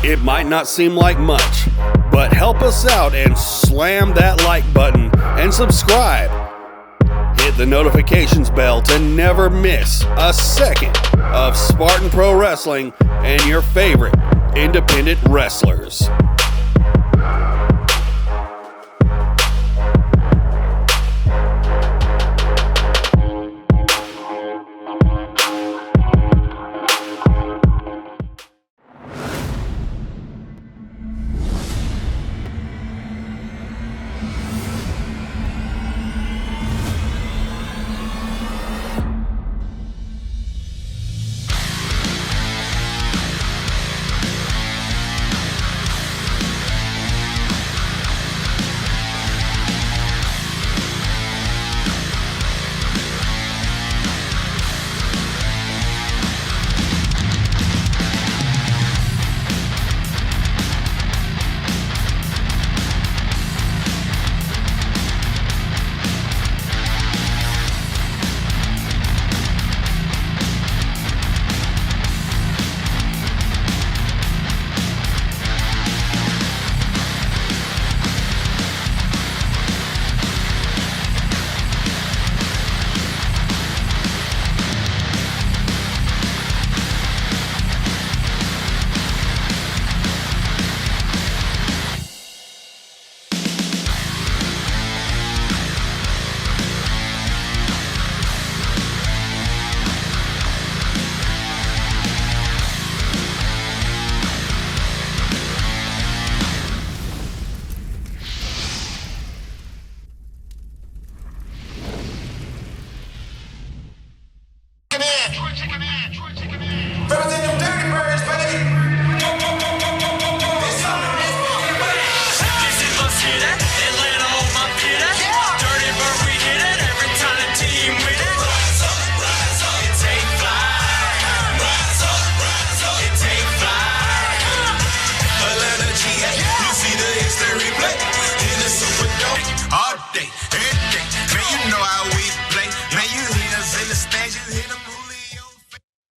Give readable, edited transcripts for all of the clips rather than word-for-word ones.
It might not seem like much, but help us out and slam that like button and subscribe. Hit the notifications bell to never miss a second of Spartan Pro Wrestling and your favorite independent wrestlers.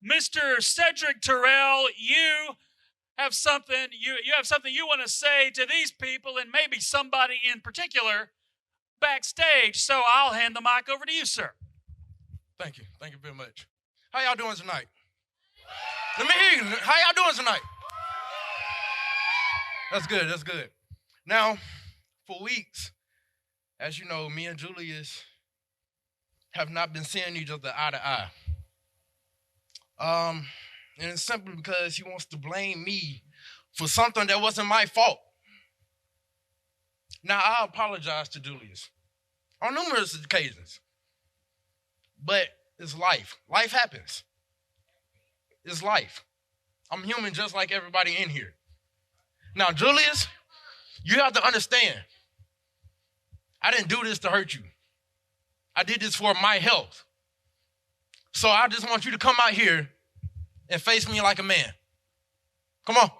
Mr. Cedric Terrell, you have something you want to say to these people and maybe somebody in particular backstage. So I'll hand the mic over to you, sir. Thank you. Thank you very much. How y'all doing tonight? Let me hear you. How y'all doing tonight? That's good. That's good. Now, for weeks, as you know, me and Julius have not been seeing each other eye to eye. And it's simply because he wants to blame me for something that wasn't my fault. Now, I apologize to Julius on numerous occasions, but it's life. Life happens. It's life. I'm human just like everybody in here. Now, Julius, you have to understand, I didn't do this to hurt you. I did this for my health. So I just want you to come out here and face me like a man. Come on.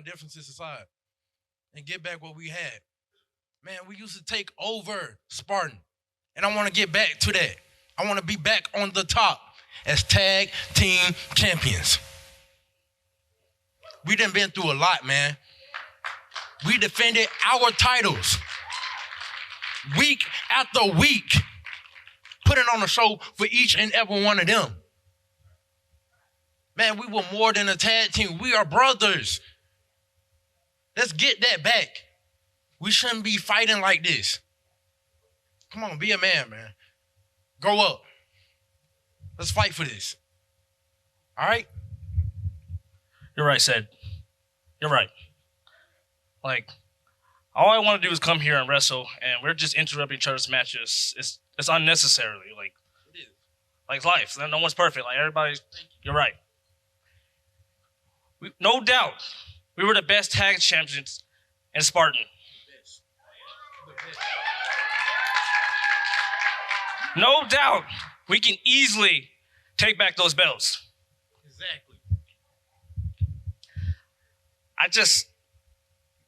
Differences aside and get back what we had. Man, we used to take over Spartan, and I want to get back to that. I want to be back on the top as Tag Team Champions. We done been through a lot, man. We defended our titles week after week, putting on a show for each and every one of them. Man, we were more than a tag team. We are brothers. Let's get that back. We shouldn't be fighting like this. Come on, be a man, man. Grow up. Let's fight for this. All right? You're right, Sid. You're right. Like, all I want to do is come here and wrestle, and we're just interrupting each other's matches. It's unnecessarily. Like life. No one's perfect. Like, everybody's... You're right. No doubt, we were the best tag champions in Spartan. No doubt, we can easily take back those belts. Exactly.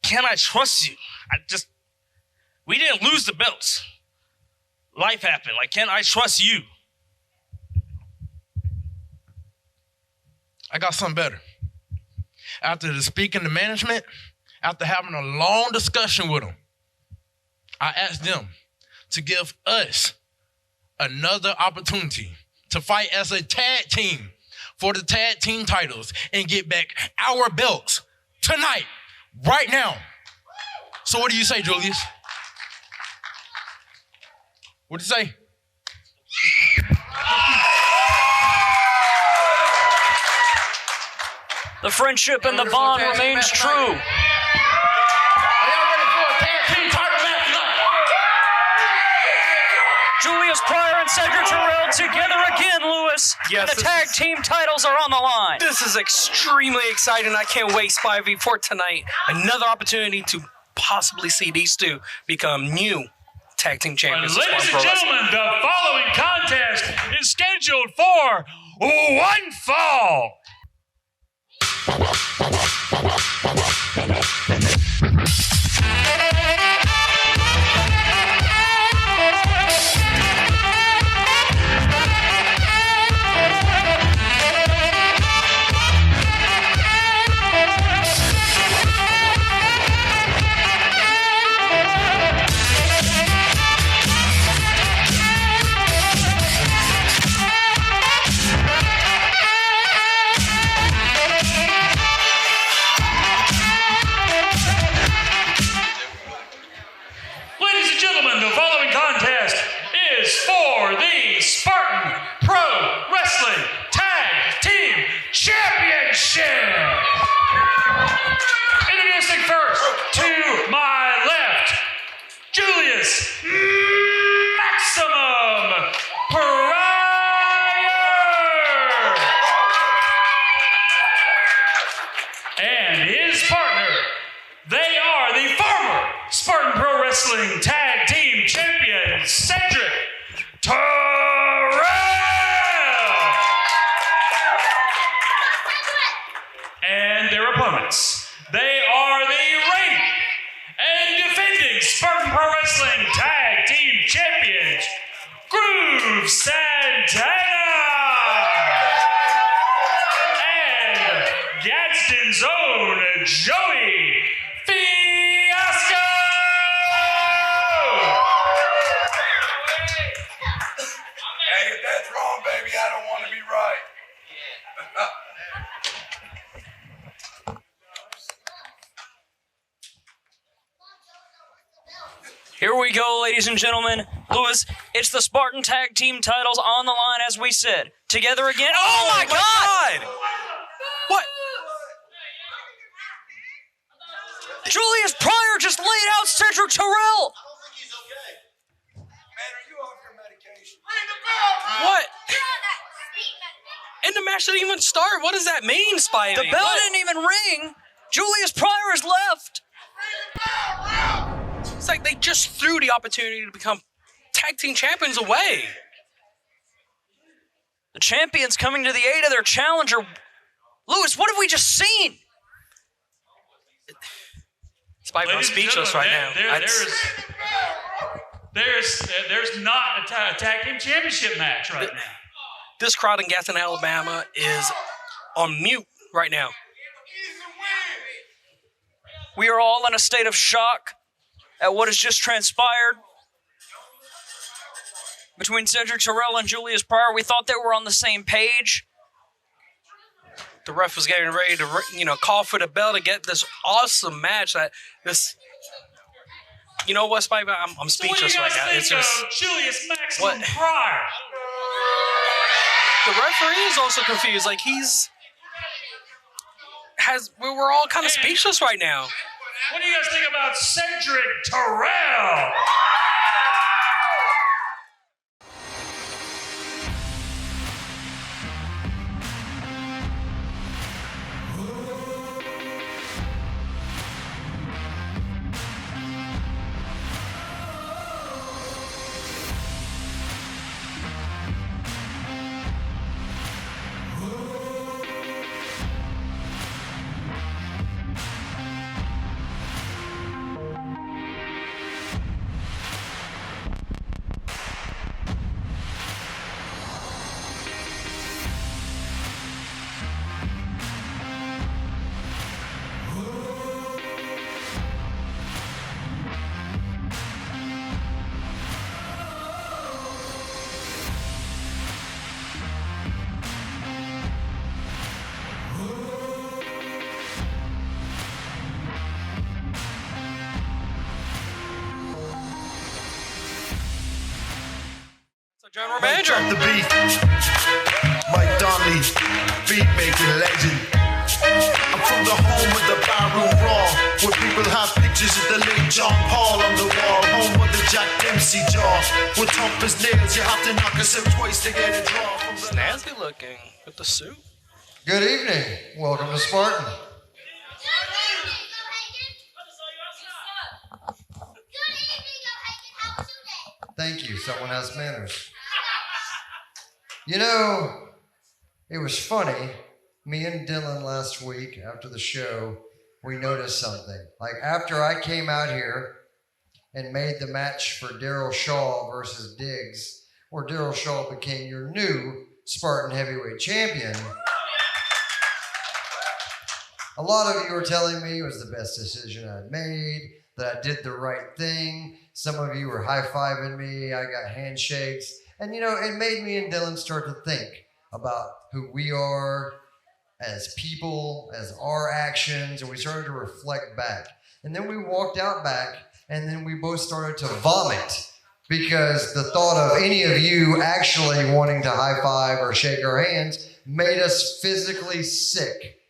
Can I trust you? We didn't lose the belts. Life happened. Like, can I trust you? I got something better. After speaking to management, after having a long discussion with them, I asked them to give us another opportunity to fight as a tag team for the tag team titles and get back our belts tonight, right now. So what do you say, Julius? What do you say? The friendship and the bond remains true. Are y'all ready for a tag team title match tonight? Julius Pryor and Cedric Terrell together again, Lewis. Yes, and the tag team titles are on the line. This is extremely exciting. I can't wait, Spivey, for tonight. Another opportunity to possibly see these two become new tag team champions. Ladies and gentlemen, the following contest is scheduled for one fall. The following contest is for the Spartan Pro Wrestling Tag Team Championship. Introducing first, to my left, Julius Maximum Pryor. And his partner, they are the former Spartan Pro Wrestling Tag Team Champions, Cedric Terrell. And their opponents, they are the reigning and defending Spartan Pro Wrestling Tag Team Champions, Groove Santana and Gadsden's own Joey Fiasco. Hey, if that's wrong, baby, I don't want to be right. Here we go, ladies and gentlemen. Lewis, it's the Spartan Tag Team titles on the line, as we said. Together again. Oh my God! What? Julius Pryor just laid out Cedric Terrell. Man, are you off your medication? What? And the match didn't even start. What does that mean, Spivey? The bell didn't even ring. Julius Pryor is left. It's like they just threw the opportunity to become tag team champions away. The champions coming to the aid of their challenger. Lewis, what have we just seen? Spivey, I'm speechless right now. There's not a tag team championship match right now. This crowd in Gadsden, Alabama is on mute right now. We are all in a state of shock at what has just transpired between Cedric Terrell and Julius Pryor. We thought they were on the same page. The ref was getting ready to, call for the bell to get this awesome match. You know what, Spike? I'm speechless right now. It's just Julius Maximum what? Pryor. The referee is also confused. Like we're all kind of speechless right now. What do you guys think about Cedric Terrell? General Manager. The beat. Mike Donnelly, beat making legend. I'm from the home of the barroom brawl, where people have pictures of the late John Paul on the wall. Home of the Jack Dempsey jaw, with tough as nails. You have to knock us out twice to get a draw from the Snazzy looking with the suit. Good evening. Welcome to Spartan. Thank you. Someone has manners. You know, it was funny. Me and Dylan last week after the show, we noticed something. Like after I came out here and made the match for Darrell Shaw versus Diggs, where Darrell Shaw became your new Spartan heavyweight champion, a lot of you were telling me it was the best decision I'd made, that I did the right thing. Some of you were high-fiving me. I got handshakes. And, you know, it made me and Dylan start to think about who we are as people, as our actions, and we started to reflect back. And then we walked out back, and then we both started to vomit because the thought of any of you actually wanting to high-five or shake our hands made us physically sick.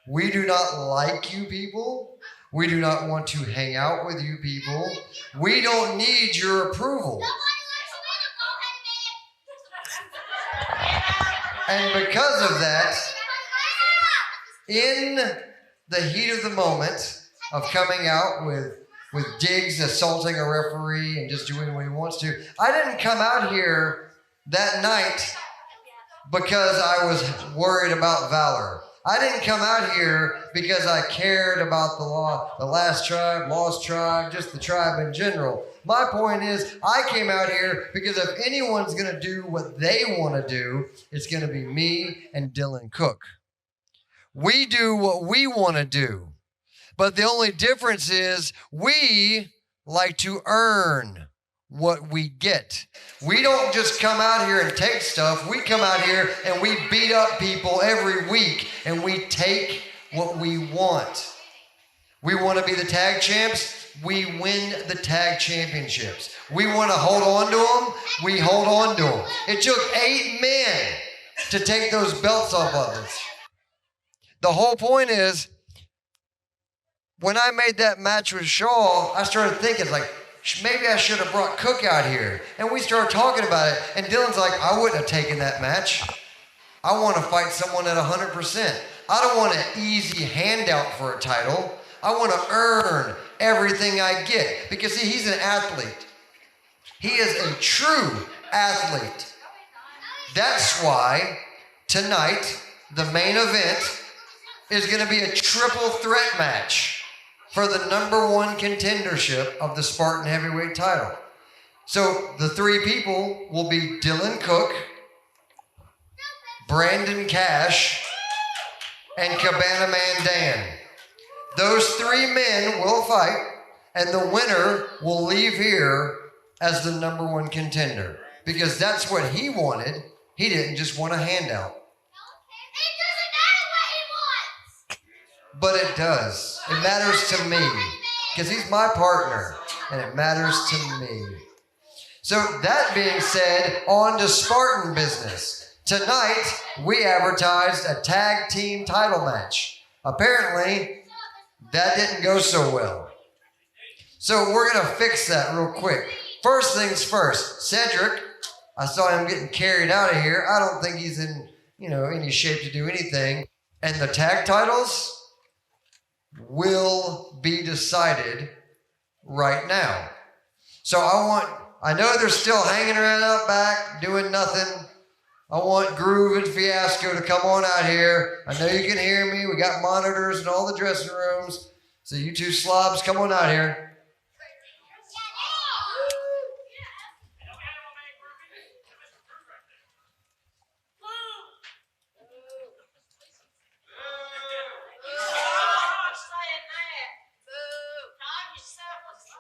We do not like you people. We do not want to hang out with you people. We don't need your approval. And because of that, in the heat of the moment of coming out with Diggs assaulting a referee and just doing what he wants to, I didn't come out here that night because I was worried about valor. I didn't come out here because I cared about the law, the last tribe, lost tribe, just the tribe in general. My point is, I came out here because if anyone's going to do what they want to do, it's going to be me and Dylan Cook. We do what we want to do. But the only difference is we like to earn what we get. We don't just come out here and take stuff. We come out here and we beat up people every week and we take what we want. We want to be the tag champs. We win the tag championships. We want to hold on to them. We hold on to them. It took 8 men to take those belts off of us. The whole point is, when I made that match with Shaw, I started thinking like, maybe I should have brought Cook out here. And we started talking about it. And Dylan's like, I wouldn't have taken that match. I want to fight someone at 100%. I don't want an easy handout for a title. I want to earn everything I get. Because see, he's an athlete. He is a true athlete. That's why tonight, the main event is going to be a triple threat match for the #1 contendership of the Spartan heavyweight title. So the 3 people will be Dylan Cook, Brandon Cash, and Cabana Man Dan. Those 3 men will fight, and the winner will leave here as the #1 contender. Because that's what he wanted. He didn't just want a handout. But it does. It matters to me. Because he's my partner. And it matters to me. So that being said, on to Spartan business. Tonight, we advertised a tag team title match. Apparently, That didn't go so well. So we're going to fix that real quick. First things first, Cedric, I saw him getting carried out of here. I don't think he's in, any shape to do anything. And the tag titles will be decided right now. So I know they're still hanging around out back, doing nothing. I want Groove and Fiasco to come on out here. I know you can hear me. We got monitors in all the dressing rooms. So you two slobs, come on out here.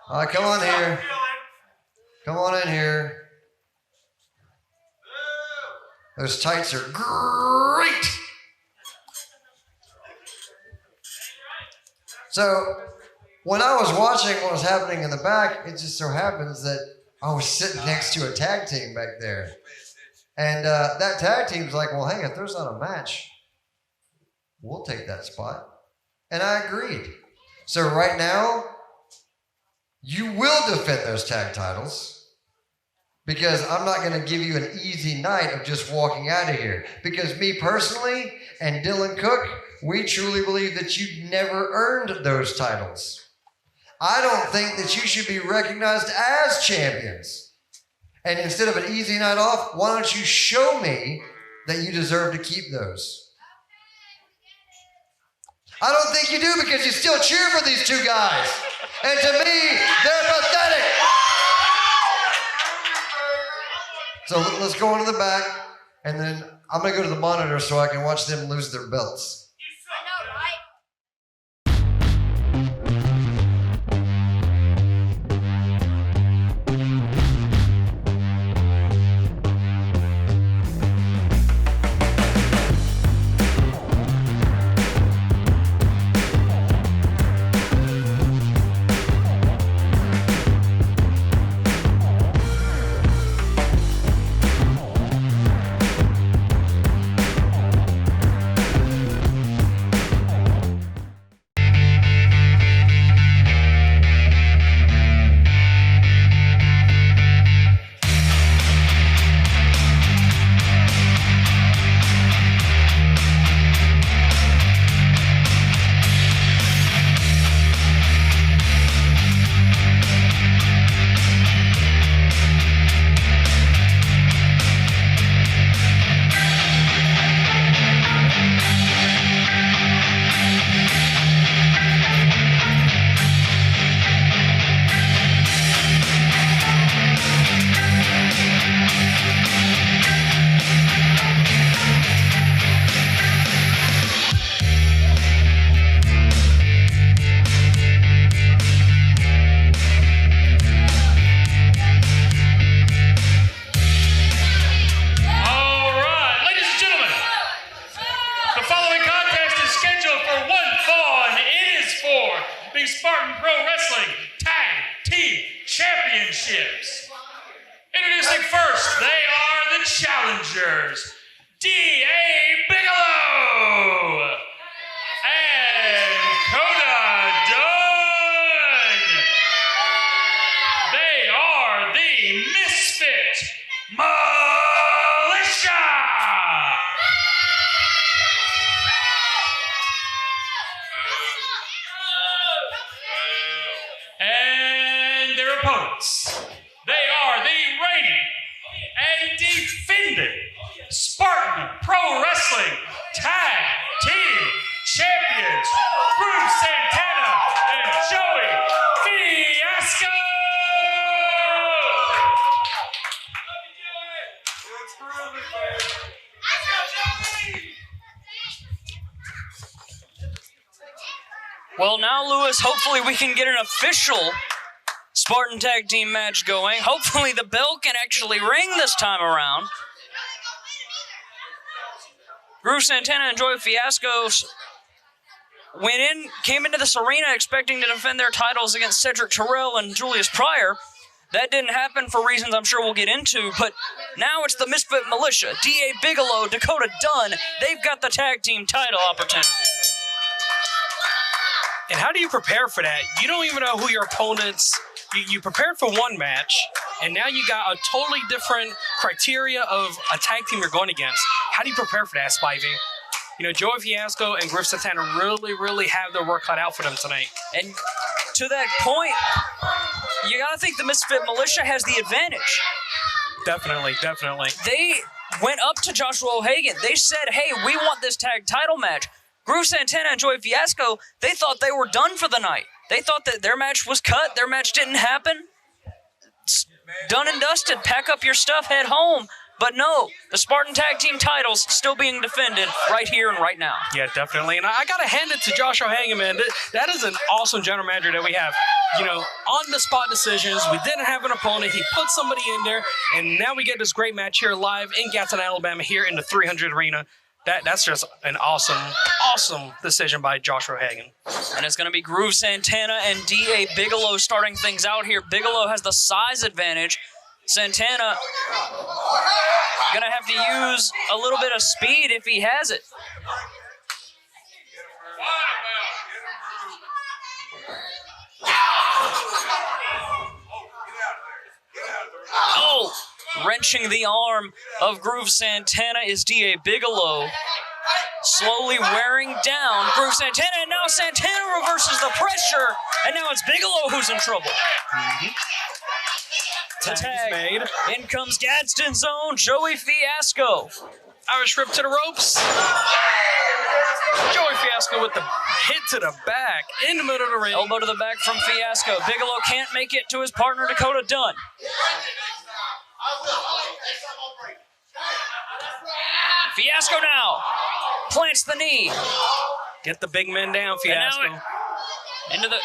All right, come on here. Come on in here. Those tights are great. So when I was watching what was happening in the back, it just so happens that I was sitting next to a tag team back there. And that tag team's like, well, hey, if there's not a match, we'll take that spot. And I agreed. So right now, you will defend those tag titles because I'm not going to give you an easy night of just walking out of here. Because me personally and Dylan Cook, we truly believe that you never earned those titles. I don't think that you should be recognized as champions. And instead of an easy night off, why don't you show me that you deserve to keep those? I don't think you do because you still cheer for these two guys. And to me, they're pathetic. So let's go into the back, and then I'm going to go to the monitor so I can watch them lose their belts. Spartan Wrestling Tag Team Championships. Introducing first, they are the challengers, D.A. Bigelow and Kota Dunn. They are the Misfit Militia. And their opponents, they are the reigning and defending Spartan Pro Wrestling Tag Team Champions, Groove Santana and Joey Fiasco. Well, now, Lewis, hopefully we can get an official Spartan Tag Team match going. Hopefully the bell can actually ring this time around. Groove Santana and Joey Fiasco came into this arena expecting to defend their titles against Cedric Terrell and Julius Pryor. That didn't happen for reasons I'm sure we'll get into, but now it's the Misfit Militia, D.A. Bigelow, Kota Dunn. They've got the tag team title opportunity. And And how do you prepare for that? You don't even know who your opponents. You prepared for one match, and now you got a totally different criteria of a tag team you're going against. How do you prepare for that, Spivey? Joey Fiasco and Groove Santana really have their work cut out for them tonight. And to that point, you got to think the Misfit Militia has the advantage. Definitely. They went up to Joshua O'Hagan. They said, hey, we want this tag title match. Groove Santana and Joey Fiasco, they thought they were done for the night. They thought that their match was cut. Their match didn't happen. It's done and dusted. Pack up your stuff, head home. But no, the Spartan Tag Team titles still being defended right here and right now. Yeah, definitely. And I got to hand it to Josh O'Hagan, man. That is an awesome general manager that we have. On-the-spot decisions. We didn't have an opponent. He put somebody in there, and now we get this great match here live in Gadsden, Alabama, here in the 300 Arena. That's just an awesome decision by Josh O'Hagan. And it's going to be Groove Santana and D.A. Bigelow starting things out here. Bigelow has the size advantage. Santana going to have to use a little bit of speed if he has it. Oh, wrenching the arm of Groove Santana is D.A. Bigelow. Slowly wearing down Groove Santana, and now Santana reverses the pressure, and now it's Bigelow who's in trouble. The tag made. In comes Gadsden's own Joey Fiasco. Irish rip to the ropes. Joey Fiasco with the hit to the back in the middle of the ring. Elbow to the back from Fiasco. Bigelow can't make it to his partner, Kota Dunn. Fiasco now plants the knee. Get the big man down, Fiasco. Into the,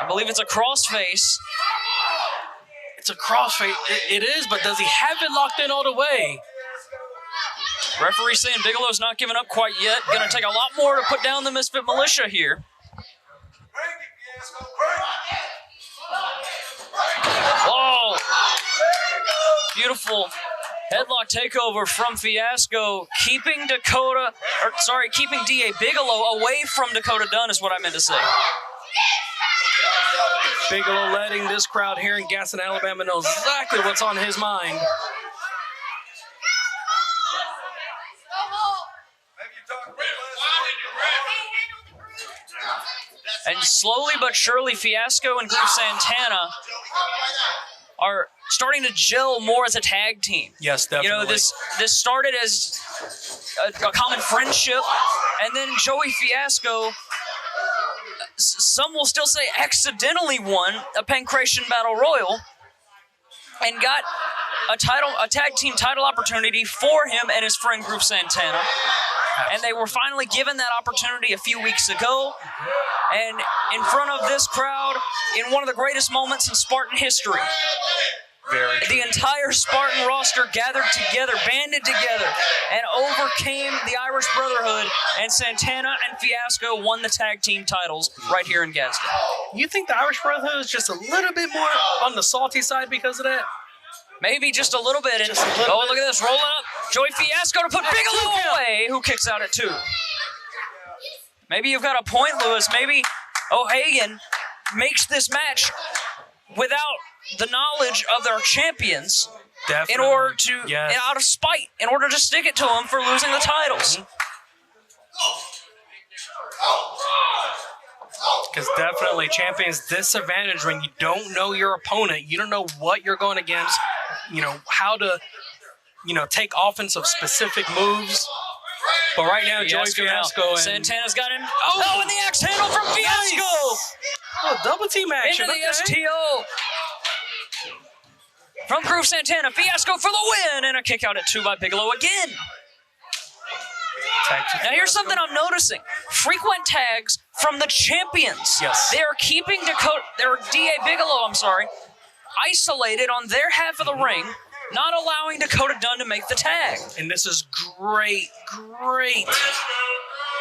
I believe it's a crossface. It's a crossface. It is, but does he have it locked in all the way? Referee saying Bigelow's not giving up quite yet. Going to take a lot more to put down the Misfit Militia here. Whoa! Beautiful headlock takeover from Fiasco, keeping keeping D.A. Bigelow away from Kota Dunn is what I meant to say. Bigelow letting this crowd here in Gadsden, Alabama know exactly what's on his mind. And slowly but surely, Fiasco and Groove Santana are starting to gel more as a tag team. Yes, definitely. This started as a common friendship, and then Joey Fiasco, some will still say accidentally won a Pancration Battle Royal and got a tag team title opportunity for him and his friend Groove Santana. And they were finally given that opportunity a few weeks ago. And in front of this crowd, in one of the greatest moments in Spartan history, the entire Spartan roster gathered together, banded together, and overcame the Irish Brotherhood, and Santana and Fiasco won the tag team titles right here in Gadsden. You think the Irish Brotherhood is just a little bit more on the salty side because of that? Maybe just a little bit. And look at this, rolling up. Joey Fiasco to put Bigelow away, who kicks out at 2. Maybe you've got a point, Lewis. Maybe O'Hagan makes this match without the knowledge of their champions. Definitely. In order to, out of spite, in order to stick it to them for losing the titles. Because definitely champions disadvantage when you don't know your opponent. You don't know what you're going against. How to, take offense of specific moves. But right now, Joey Fiasco and Santana's got him. Oh, and the axe handle from Fiasco. Nice. Oh, double team action. Into the STO. From Groove Santana, Fiasco for the win, and a kick out at 2 by Bigelow again. Now here's something I'm noticing. Frequent tags from the champions. Yes. They are keeping D.A. Bigelow, isolated on their half of the ring, not allowing Kota Dunn to make the tag. And this is great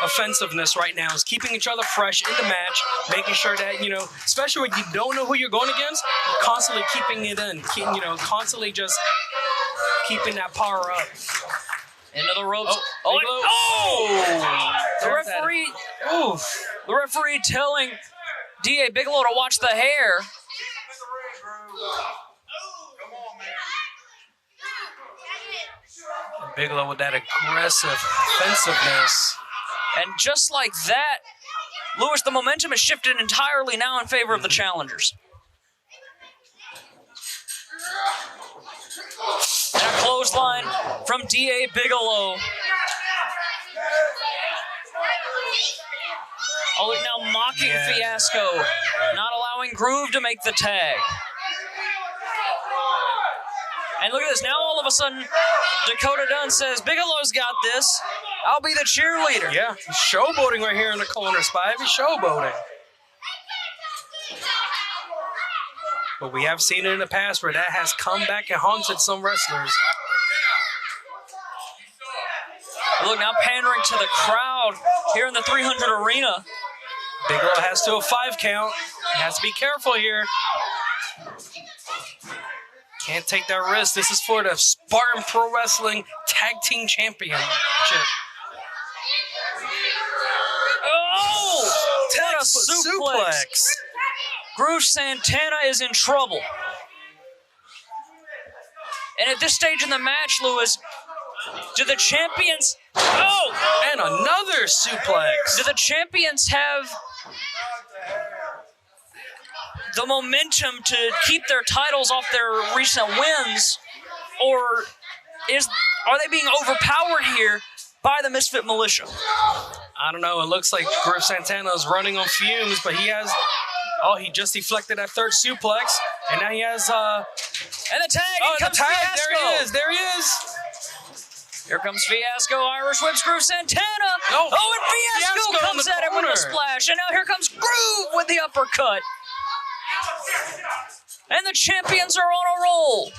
offensiveness right now, is keeping each other fresh in the match, making sure that, especially when you don't know who you're going against, constantly keeping it in, constantly just keeping that power up. Into the ropes. The referee The referee telling D.A. Bigelow to watch the hair. Bigelow with that aggressive offensiveness. And just like that, Lewis, the momentum has shifted entirely now in favor of the challengers. And a clothesline from D.A. Bigelow. Oh, look, now mocking Fiasco, not allowing Groove to make the tag. And look at this, now all of a sudden, Kota Dunn says, Bigelow's got this. I'll be the cheerleader. Yeah, he's showboating right here in the corner spot. He's showboating. But we have seen it in the past where that has come back and haunted some wrestlers. Look, now pandering to the crowd here in the 300 arena. Bigelow has to a 5 count. He has to be careful here. Can't take that risk. This is for the Spartan Pro Wrestling Tag Team Championship. Oh! What a suplex. Groove Santana is in trouble. And at this stage in the match, Lewis, do the champions... Oh! And another suplex. Do the champions have the momentum to keep their titles off their recent wins, or are they being overpowered here by the Misfit Militia? I don't know. It looks like Groove Santana is running on fumes, but he has... Oh, he just deflected that third suplex, and now he has... And the tag! Oh, Here comes the tag! Fiasco. There he is! There he is! Here comes Fiasco, Irish whips Groove Santana. No. Oh, and Fiasco Fiasco comes at him with a splash. And now here comes Groove with the uppercut. And the champions are on a roll.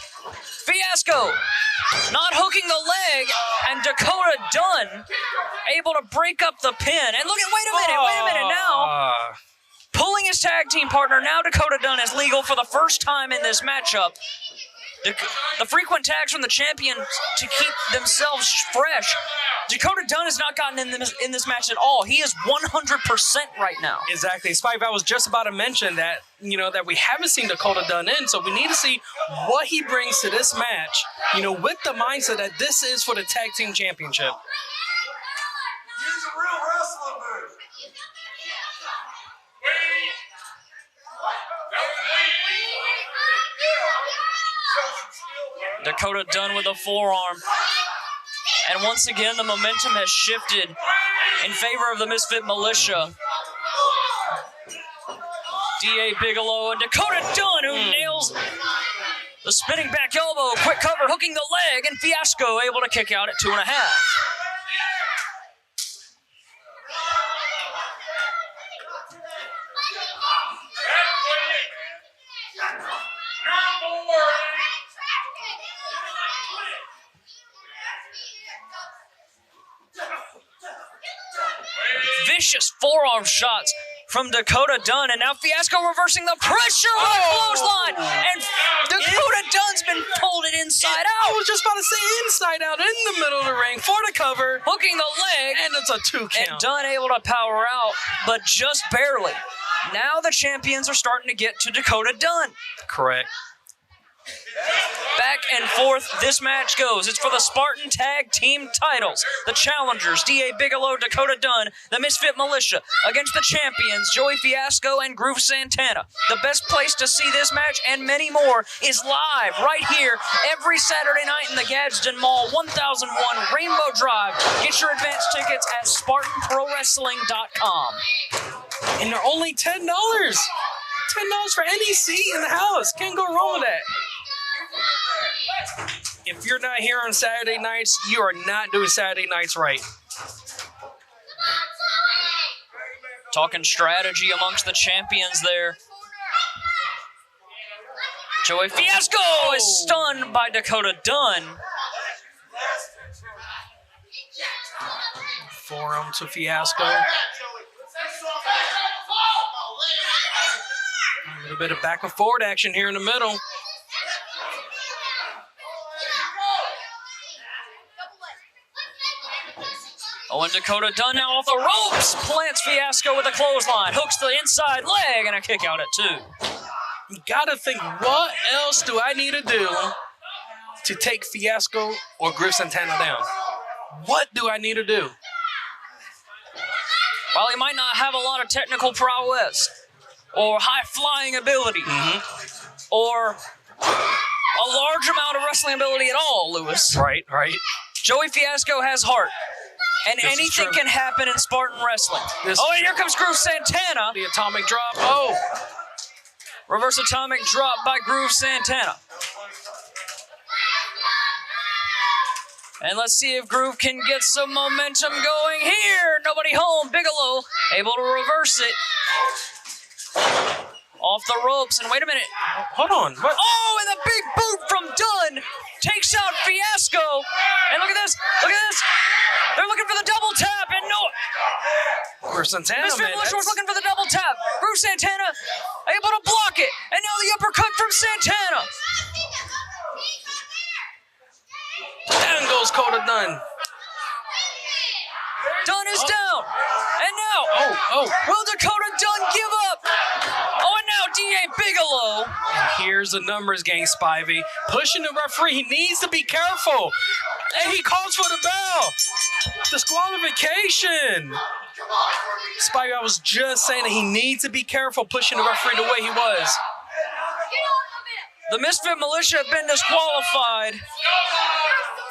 Fiasco not hooking the leg, and Kota Dunn able to break up the pin. And look at, wait a minute now. Pulling his tag team partner, now Kota Dunn is legal for the first time in this matchup. The frequent tags from the champions to keep themselves fresh. Kota Dunn has not gotten in this match at all. He is 100% right now. Exactly. Spike, I was just about to mention that, that we haven't seen Kota Dunn in, so we need to see what he brings to this match, with the mindset that this is for the Tag Team Championship. Use a real wrestling move. Kota Dunn with a forearm. And once again, the momentum has shifted in favor of the Misfit Militia. D.A. Bigelow and Kota Dunn, who nails the spinning back elbow. Quick cover, hooking the leg, and Fiasco able to kick out at 2.5. Vicious forearm shots from Kota Dunn, and now Fiasco reversing the pressure with a clothesline, and Kota Dunn's been pulled it inside out. I was just about to say inside out in the middle of the ring for the cover. Hooking the leg. And it's a 2 count. And Dunn able to power out, but just barely. Now the champions are starting to get to Kota Dunn. Correct. Back and forth this match goes. It's for the Spartan Tag Team titles. The challengers, D.A. Bigelow, Kota Dunn, the Misfit Militia, against the champions, Joey Fiasco and Groove Santana. The best place to see this match and many more is live right here every Saturday night in the Gadsden Mall, 1001 Rainbow Drive. Get your advance tickets at SpartanProWrestling.com. And they're only $10. $10 for any seat in the house. Can't go wrong with that. If you're not here on Saturday nights, you are not doing Saturday nights right. Talking strategy amongst the champions there. Joey Fiasco is stunned by Kota Dunn. Forearm to Fiasco. A little bit of back and forward action here in the middle. Oh, and Kota Dunn now off the ropes. Plants Fiasco with a clothesline. Hooks the inside leg and a kick out at 2. You gotta think, what else do I need to do to take Fiasco or Groove Santana down? What do I need to do? While he might not have a lot of technical prowess or high-flying ability or a large amount of wrestling ability at all, Lewis. Right. Joey Fiasco has heart. And This is anything true. can happen in Spartan Wrestling. This Oh, is and here comes Groove Santana. The atomic drop. Oh! Reverse atomic drop by Groove Santana. And let's see if Groove can get some momentum going here. Nobody home. Bigelow able to reverse it. Off the ropes. And wait a minute. Hold on. What? Oh, and the big boot from Dunn takes out Fiasco. And look at this. Look at this. They're looking for the double tap. And no. Groove Santana, Misfit man. Militia was looking for the double tap. Groove Santana able to block it. And now the uppercut from Santana. Down goes Kota Dunn. Dunn is down. And now, will Kota Dunn give up? Oh, and now D.A. Bigelow. And here's the numbers game, Spivey. Pushing the referee. He needs to be careful. And he calls for the bell. Disqualification. Spivey, I was just saying that he needs to be careful pushing the referee the way he was. The Misfit Militia have been disqualified.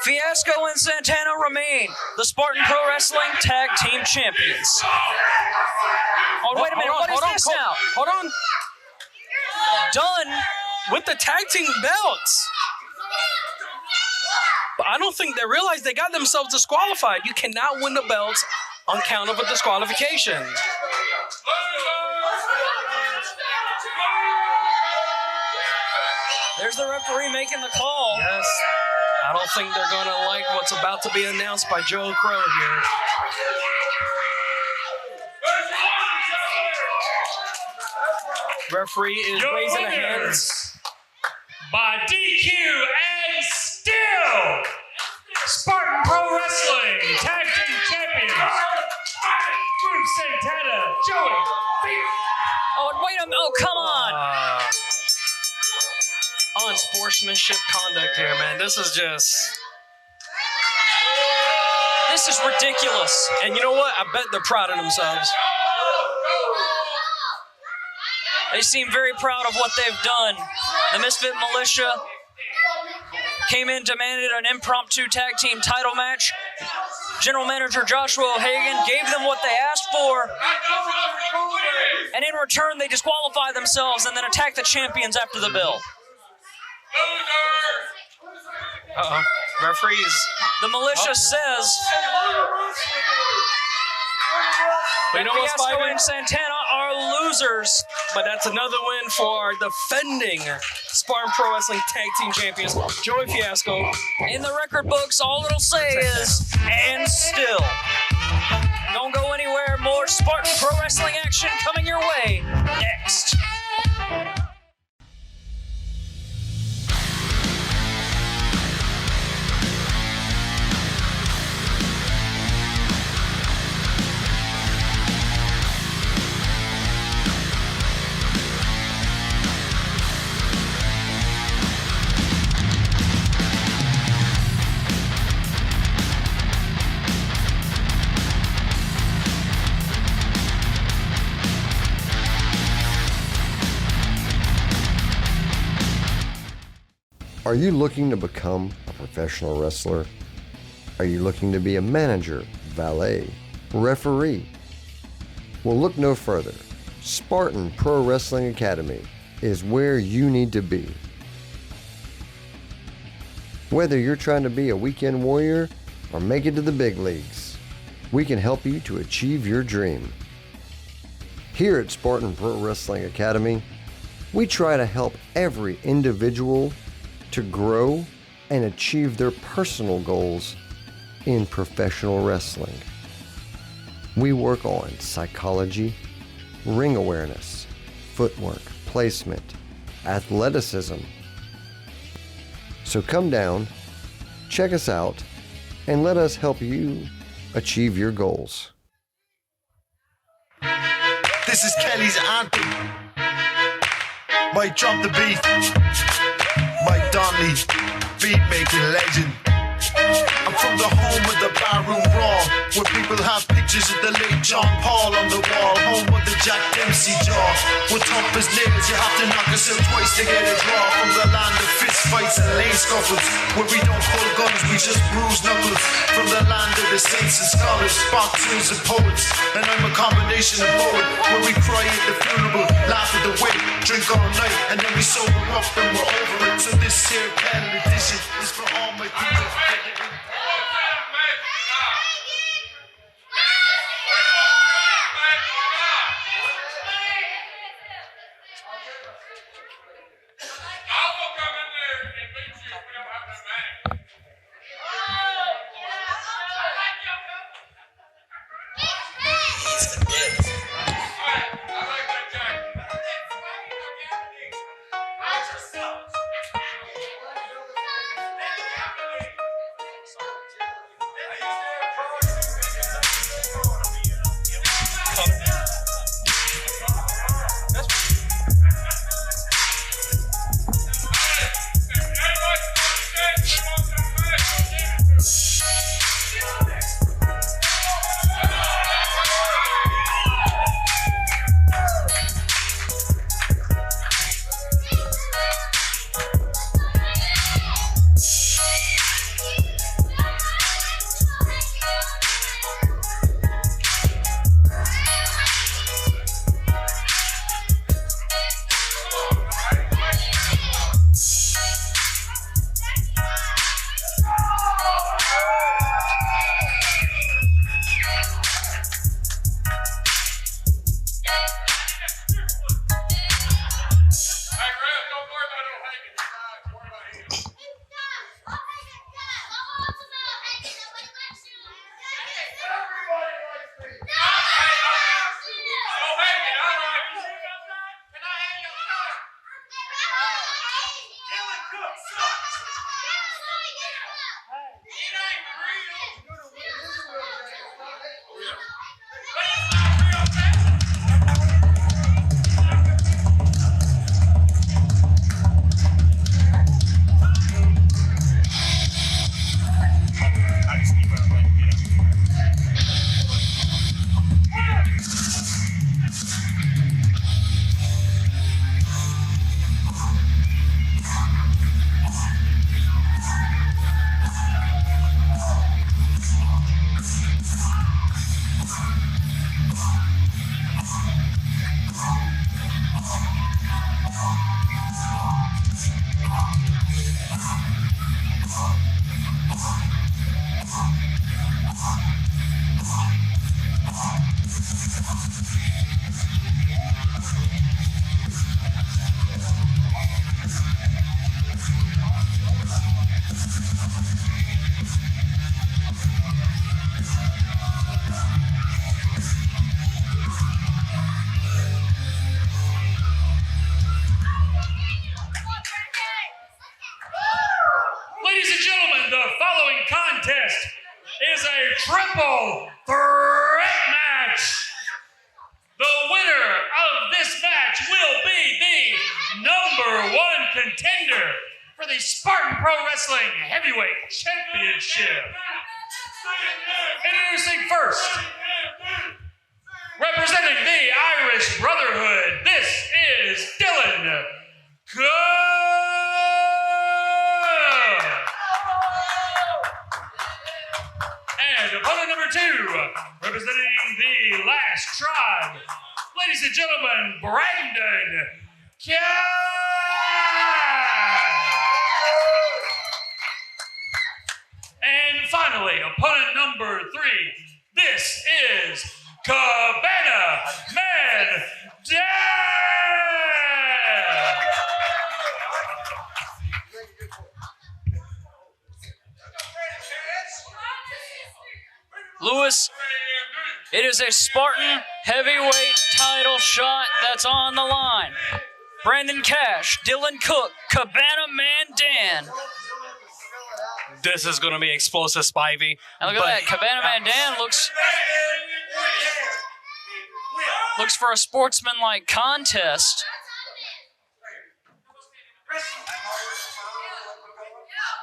Fiasco and Santana remain the Spartan Pro Wrestling Tag Team Champions. Oh, wait a minute. What is this now? Hold on. Dunn With the tag team belts. But I don't think they realize they got themselves disqualified. You cannot win the belts on count of a disqualification. There's the referee making the call. Yes. I don't think they're going to like what's about to be announced by Joe Crow here. Referee is raising a hand. By DQ and still, Spartan Pro Wrestling Tag Team Champions, Groove Santana Joey Fiasco. Oh, wait a minute. Oh, come on. Unsportsmanship conduct here, man. This is ridiculous. And you know what? I bet they're proud of themselves. They seem very proud of what they've done. The Misfit Militia came in, demanded an impromptu tag team title match. General Manager Joshua O'Hagan gave them what they asked for. And in return, they disqualify themselves and then attack the champions after the bell. Uh-oh. Referees. The militia says But you know what, Fiasco Spivey? and Santana are losers. But that's another win for our defending Spartan Pro Wrestling Tag Team Champions, Joey Fiasco. In the record books, all it'll say is, and still. Don't go anywhere. More Spartan Pro Wrestling action coming your way next. Are you looking to become a professional wrestler? Are you looking to be a manager, valet, referee? Well, look no further. Spartan Pro Wrestling Academy is where you need to be. Whether you're trying to be a weekend warrior or make it to the big leagues, we can help you to achieve your dream. Here at Spartan Pro Wrestling Academy, we try to help every individual to grow and achieve their personal goals in professional wrestling. We work on psychology, ring awareness, footwork, placement, athleticism. So come down, check us out, and let us help you achieve your goals. This is Kelly's anthem. Might drop the beat. Mike Donnelly, beat making legend. I'm from the home of the barroom brawl, where people have pictures of the late John Paul on the wall. Home of the Jack Dempsey jaw. We're tough as nails, you have to knock us out twice to get a draw. From the land of fist fights and lane scuffles, where we don't pull guns, we just bruise knuckles. From the land of the saints and scholars, boxers and poets. And I'm a combination of both, where we cry at the funeral, laugh at the wake, drink all night, and then we sober up and we're over it. So this here Kettle edition is for all my people. Is a triple threat match. The winner of this match will be the #1 contender for the Spartan Pro Wrestling Heavyweight Championship. Introducing first, representing the Irish Brotherhood, this is Dylan And opponent number 2, representing the Last Tribe, ladies and gentlemen, Brandon And finally, opponent number 3, this is Cabana Man Lewis, it is a Spartan heavyweight title shot that's on the line. Brandon Cash, Dylan Cook, Cabana Man Dan. this is going to be explosive, Spivey. And look at that. Cabana Man Dan looks for a sportsman-like contest.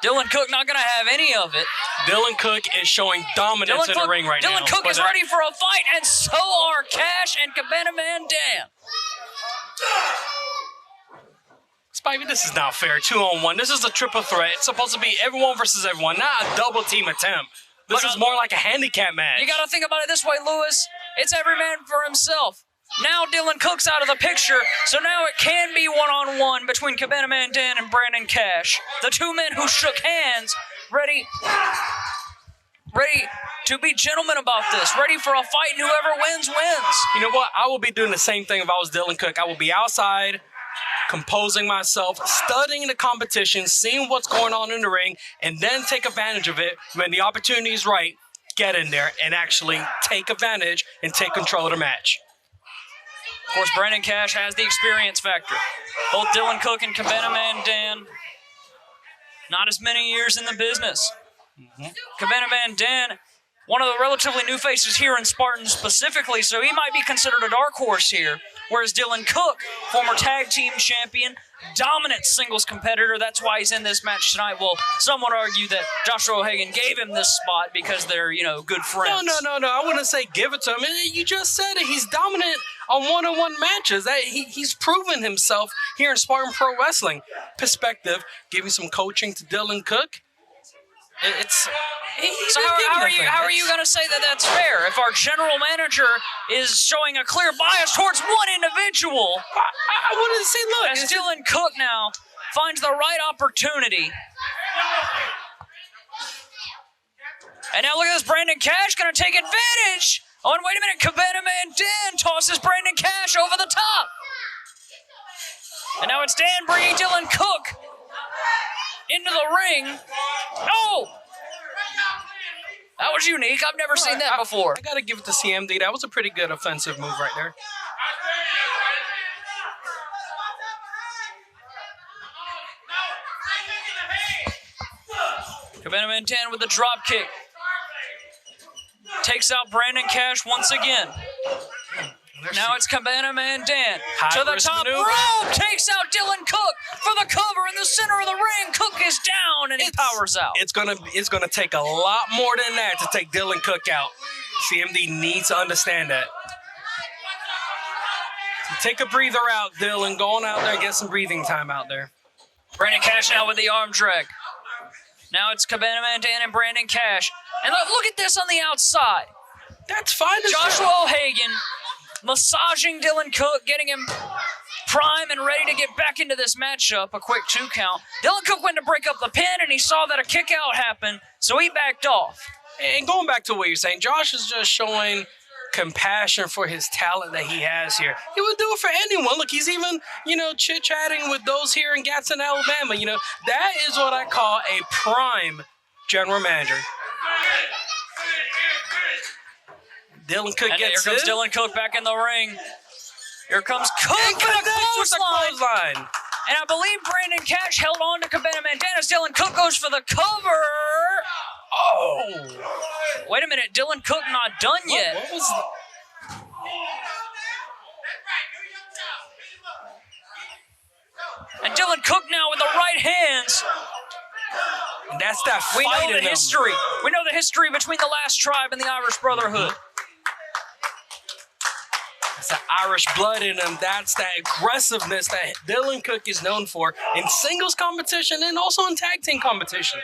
Dylan Cook not going to have any of it. Dylan Cook is showing dominance in the ring right now. Dylan Cook is ready for a fight, and so are Cash and Cabana Man Dan. Spivey, this is not fair. 2-on-1. This is a triple threat. It's supposed to be everyone versus everyone, not a double team attempt. This is more like a handicap match. You got to think about it this way, Lewis. It's every man for himself. Now Dylan Cook's out of the picture, so now it can be one-on-one between Cabana Man Dan and Brandon Cash. The two men who shook hands, ready to be gentlemen about this, ready for a fight, and whoever wins, wins. You know what? I would be doing the same thing if I was Dylan Cook. I would be outside, composing myself, studying the competition, seeing what's going on in the ring, and then take advantage of it when the opportunity is right, get in there and actually take advantage and take control of the match. Of course, Brandon Cash has the experience factor. Both Dylan Cook and Cabana Man Dan, not as many years in the business. Cabana Man Dan, one of the relatively new faces here in Spartan specifically, so he might be considered a dark horse here. Whereas Dylan Cook, former tag team champion, dominant singles competitor, that's why he's in this match tonight. Well, some would argue that Joshua O'Hagan gave him this spot because they're, good friends. No. I wouldn't say give it to him. You just said it. He's dominant on one-on-one matches. He's proven himself here in Spartan Pro Wrestling. Perspective, giving some coaching to Dylan Cook. So how are you going to say that that's fair if our general manager is showing a clear bias towards one individual? I wouldn't say, look. As Dylan Cook now finds the right opportunity. And now look at this, Brandon Cash going to take advantage. Oh, and wait a minute, Cabana Man Dan tosses Brandon Cash over the top. And now it's Dan bringing Dylan Cook into the ring. Oh! That was unique. I've never seen that before. I got to give it to CMD. That was a pretty good offensive move right there. Cabana Man Dan with the drop kick. Takes out Brandon Cash once again. Now it's Cabana Man Dan to the top rope, takes out Dylan Cook for the cover in the center of the ring. Cook is down and he powers out. It's gonna take a lot more than that to take Dylan Cook out. CMD needs to understand that. Take a breather out, Dylan. Go on out there and get some breathing time out there. Brandon Cash now with the arm drag. Now it's Cabana Man Dan and Brandon Cash. And look at this on the outside. That's fine. Joshua O'Hagan massaging Dylan Cook, getting him prime and ready to get back into this matchup. A quick 2 count. Dylan Cook went to break up the pin, and he saw that a kick out happened, so he backed off. And going back to what you're saying, Josh is just showing compassion for his talent that he has here. He would do it for anyone. Look, he's even, chit-chatting with those here in Gadsden, Alabama. That is what I call a prime general manager. Dylan Cook Here comes Dylan Cook back in the ring. Here comes Cook with a clothesline. And I believe Brandon Cash held on to Cabana Man Dan as Dylan Cook goes for the cover. Oh! Wait a minute, Dylan Cook not done yet. What was that? And Dylan Cook now with the right hands. And that's that fight. We know the history. We know the history between the Last Tribe and the Irish Brotherhood. It's the Irish blood in him. That's that aggressiveness that Dylan Cook is known for in singles competition and also in tag team competition.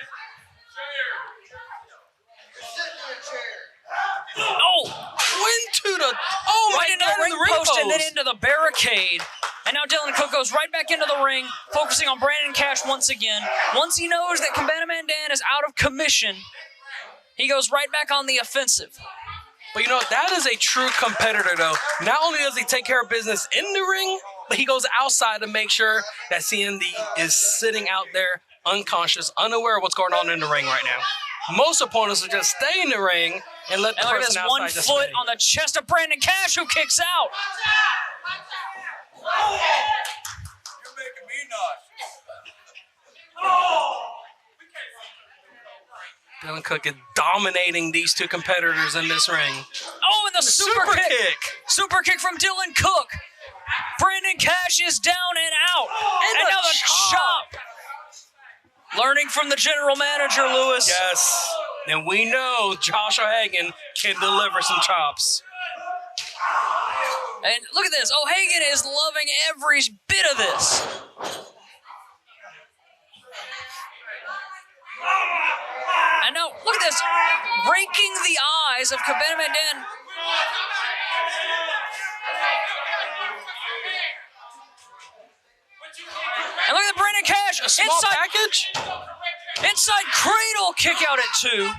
Oh! Went to the... Oh, right into the ring post and then into the barricade. And now Dylan Cook goes right back into the ring, focusing on Brandon Cash once again. Once he knows that Cabana Man Dan is out of commission, he goes right back on the offensive. But that is a true competitor, though. Not only does he take care of business in the ring, but he goes outside to make sure that CND is sitting out there unconscious, unaware of what's going on in the ring right now. Most opponents will just stay in the ring and let the person outside one just foot stay. on the chest of Brandon Cash, who kicks out. You're making me nauseous. Dylan Cook is dominating these two competitors in this ring. Oh, and the super kick. Super kick from Dylan Cook. Brandon Cash is down and out. And now the chop. Learning from the general manager, Lewis. Yes. And we know Josh O'Hagan can deliver some chops. And look at this. O'Hagan is loving every bit of this. And now, look at this. Raking the eyes of Cabana Mandan. And look at Brandon Cash. A small package? Inside cradle kick out at 2.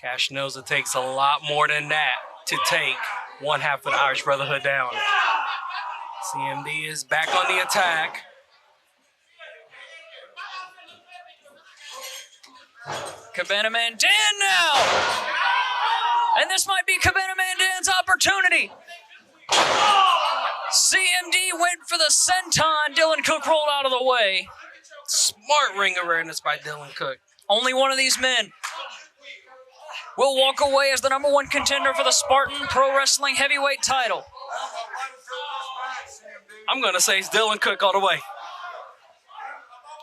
Cash knows it takes a lot more than that to take one half of the Irish Brotherhood down. CMD is back on the attack. Cabana Mandan now. And this might be Cabana Mandan's opportunity. CMD went for the senton. Dylan Cook rolled out of the way. Smart ring awareness by Dylan Cook. Only one of these men will walk away as the #1 contender for the Spartan Pro Wrestling Heavyweight title. I'm going to say it's Dylan Cook all the way.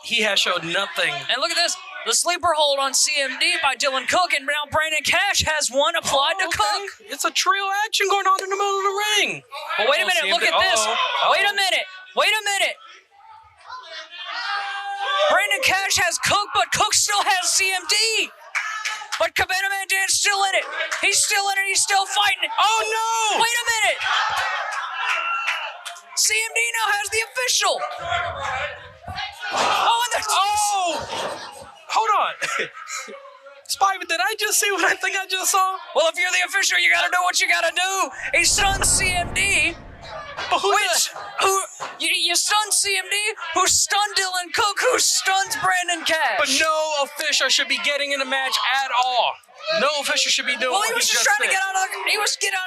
He has showed nothing. And look at this. The sleeper hold on CMD by Dylan Cook, and now Brandon Cash has one applied to Cook. It's a trio action going on in the middle of the ring. But wait a minute, look at this. Wait a minute. Brandon Cash has Cook, but Cook still has CMD. But Cabana Mandan's still in it. He's still in it. He's still fighting. Oh, no. Wait a minute. CMD now has the official. Hold on. Spivey, did I just see what I think I just saw? Well, if you're the official, you gotta do what you gotta do. He stunned CMD. But you stunned CMD, who stunned Dylan Cook, who stuns Brandon Cash. But no official should be getting in the match at all. No official should be doing well, he was just trying to get out of the, he was getting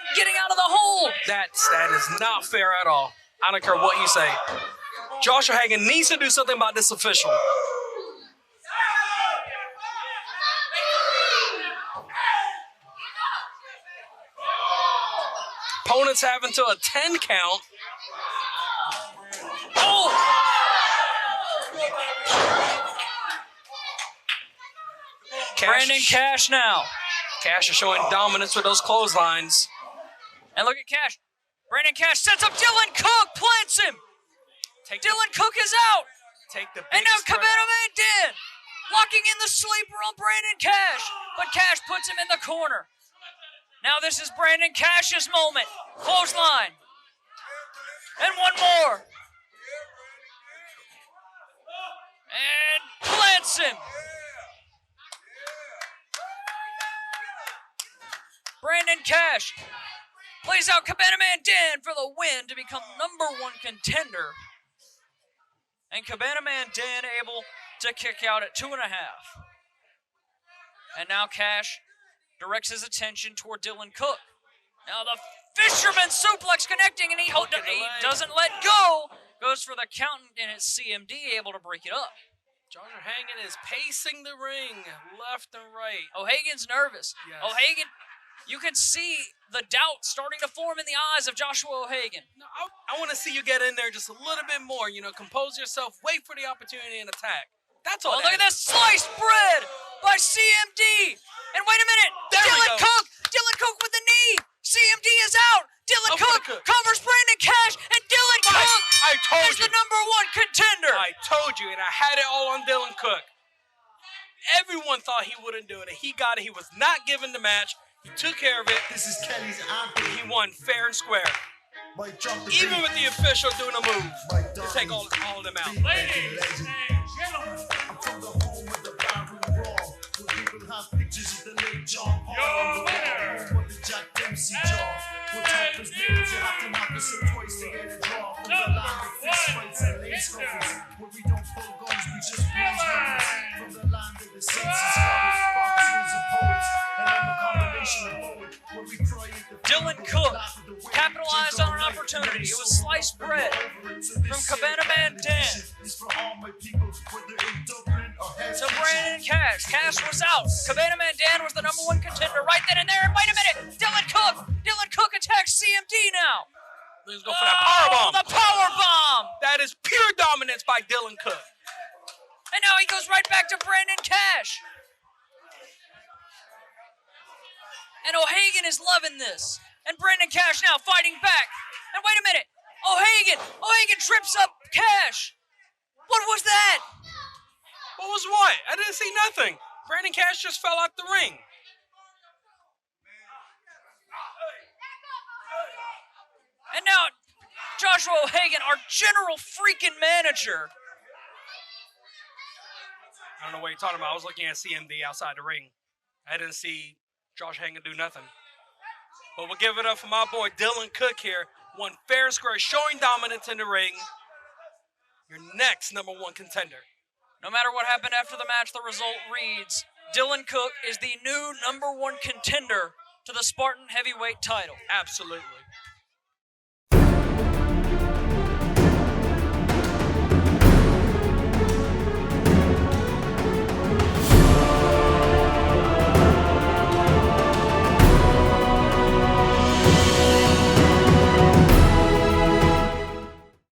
out of the hole. That is not fair at all. I don't care what you say. Josh O'Hagan needs to do something about this official. Opponents have until a 10 count. Oh! Brandon Cash now. Cash is showing dominance with those clotheslines. And look at Cash. Brandon Cash sets up Dylan Cook, plants him. Dylan Cook is out. And now Cabana Mandan locking in the sleeper on Brandon Cash. But Cash puts him in the corner. Now this is Brandon Cash's moment. Clothesline. And one more. And plants him. Brandon Cash plays out Cabana Mandan for the win to become #1 contender. And Cabana Mandan able to kick out at 2.5. And now Cash directs his attention toward Dylan Cook. Now the fisherman suplex connecting, and he doesn't let go. Goes for the count, and it's CMD able to break it up. Josh O'Hagan is pacing the ring left and right. O'Hagan's nervous. Yes. O'Hagan, you can see the doubt starting to form in the eyes of Joshua O'Hagan. No, I want to see you get in there just a little bit more. Compose yourself, wait for the opportunity and attack. That's all. Oh, look at this sliced bread by CMD. And wait a minute, Dylan Cook with the knee. CMD is out. Dylan Cook covers Brandon Cash, and Dylan Cook is the #1 contender. I told you, and I had it all on Dylan Cook. Everyone thought he wouldn't do it, and he got it. He was not given the match. He took care of it. This is Kelly's anthem. He won fair and square. Even with the official doing a move to take all of them out. Ladies and gentlemen, I'm from the home of the Barroom Brawl, where people have pictures of the late John Paul. your winner, Home of the Jack Dempsey jaw. With toppers names, you have to knock us up twice to get a draw. From the land of fist fights and lace scuffles, where we don't pull guns, we just breeze runners. From the land of the saints and scholars, boxers and poets, and I'm a combination of both, where we cry at the Dylan Cook capitalized on an opportunity. It was sliced bread from Cabana Mandan. Alex Cash was out. Cabana Man Dan was the number 1 contender right then and there. And wait a minute, Dylan Cook attacks CMD now. Let's go for that powerbomb. The powerbomb. That is pure dominance by Dylan Cook. And now he goes right back to Brandon Cash. And O'Hagan is loving this. And Brandon Cash now fighting back. And wait a minute. O'Hagan trips up Cash. What was that? What was what? I didn't see nothing. Brandon Cash just fell out the ring. And now, Joshua O'Hagan, our general freaking manager. I don't know what you're talking about. I was looking at CMD outside the ring. I didn't see Josh Hagan do nothing. But we'll give it up for my boy Dylan Cook here. Won fair and square, showing dominance in the ring. Your next number 1 contender. No matter what happened after the match, the result reads, Dylan Cook is the new number 1 contender to the Spartan heavyweight title. Absolutely.